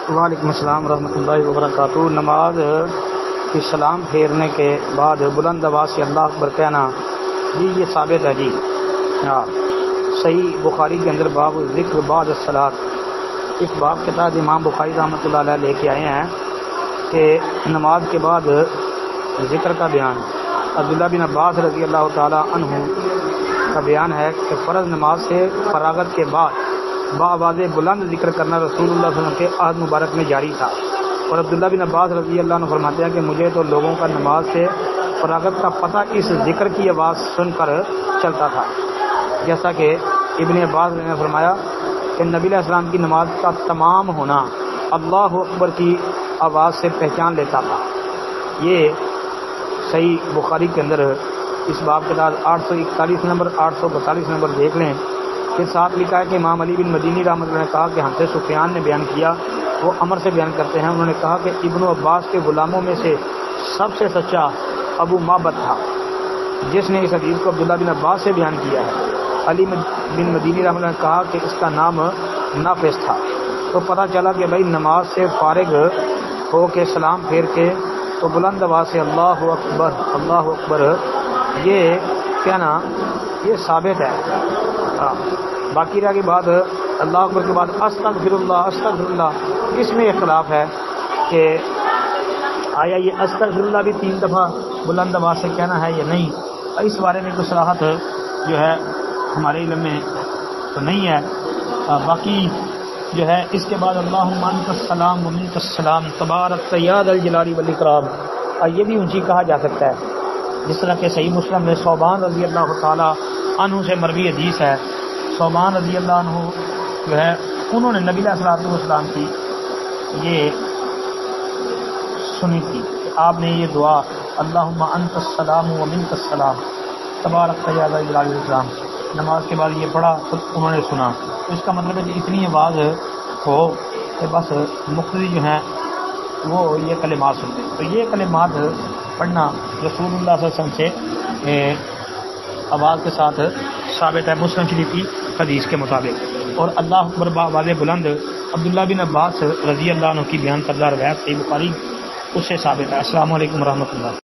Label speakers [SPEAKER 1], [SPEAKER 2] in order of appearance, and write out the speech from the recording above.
[SPEAKER 1] وعلیکم السلام ورحمۃ اللہ وبرکاتہ۔ نماز کی سلام پھیرنے کے بعد بلند آواز سے اللہ اکبر کہنا، جی یہ ثابت ہے جی۔ صحیح بخاری کے اندر باب ذکر بعد الصلاۃ، اس باب کے تحت امام بخاری رحمۃ اللہ علیہ لے کے آئے ہیں کہ نماز کے بعد ذکر کا بیان۔ عبداللہ بن عباس رضی اللہ تعالی عنہ کا بیان ہے کہ فرض نماز سے فراغت کے بعد بآواز بلند ذکر کرنا رسول اللہ صلی اللہ علیہ وسلم کے عہد مبارک میں جاری تھا، اور عبداللہ بن عباس رضی اللہ عنہ فرماتے ہیں کہ مجھے تو لوگوں کا نماز سے فراغت کا پتہ اس ذکر کی آواز سن کر چلتا تھا، جیسا کہ ابن عباس نے فرمایا کہ نبی علیہ السلام کی نماز کا تمام ہونا اللہ اکبر کی آواز سے پہچان لیتا تھا۔ یہ صحیح بخاری کے اندر اس باب کے بعد 841 نمبر 842 نمبر دیکھ لیں۔ پھر ساتھ لکھا ہے کہ امام علی بن مدینی رحمۃ اللہ نے کہا کہ ہم سے سفیان نے بیان کیا، وہ عمر سے بیان کرتے ہیں، انہوں نے کہا کہ ابن عباس کے غلاموں میں سے سب سے سچا ابو معبد تھا، جس نے اس حدیث کو عبداللہ بن عباس سے بیان کیا ہے۔ علی بن مدینی رحمۃ اللہ نے کہا کہ اس کا نام نافذ تھا۔ تو پتہ چلا کہ بھائی نماز سے فارغ ہو کے سلام پھیر کے تو بلند آواز سے اللہ اکبر یہ کہنا یہ ثابت ہے۔ باقی رہ کی بات اللہ اکبر کے بعد استغفر اللہ، اس میں اختلاف ہے کہ آیا یہ استغفر اللہ بھی 3 دفعہ بلند آواز سے کہنا ہے یا نہیں، اس بارے میں کوئی صراحت جو ہے ہمارے علم میں تو نہیں ہے۔ باقی جو ہے اس کے بعد اللہم انت السلام و منک السلام تبارک یا ذا الجلال والاکرام، یہ بھی اونچی کہا جا سکتا ہے، جس طرح کہ صحیح مسلم میں ثوبان رضی اللہ تعالی عنہ سے مروی حدیث ہے۔ ثوبان رضی اللہ عنہ جو ہے انہوں نے نبی علیہ السلام کی یہ سنی تھی کہ آپ نے یہ دعا اللہم انت السلام و منک السلام تبارک یا ذا الجلال والاکرام نماز کے بعد یہ پڑھا تو انہوں نے سنا۔ تو اس کا مطلب ہے کہ اتنی آواز ہو کہ بس مقتدی جو ہیں وہ یہ کلمات سنتے، تو یہ کلمات پڑھنا رسول اللہ صلی اللہ علیہ وسلم سے آواز کے ساتھ ثابت ہے مسلم شریف کی حدیث کے مطابق، اور اللہ اکبر بآواز بلند عبداللہ بن عباس رضی اللہ عنہ کی بیان کردہ روایت صحیح بخاری اس سے ثابت ہے۔ السلام علیکم ورحمۃ اللہ۔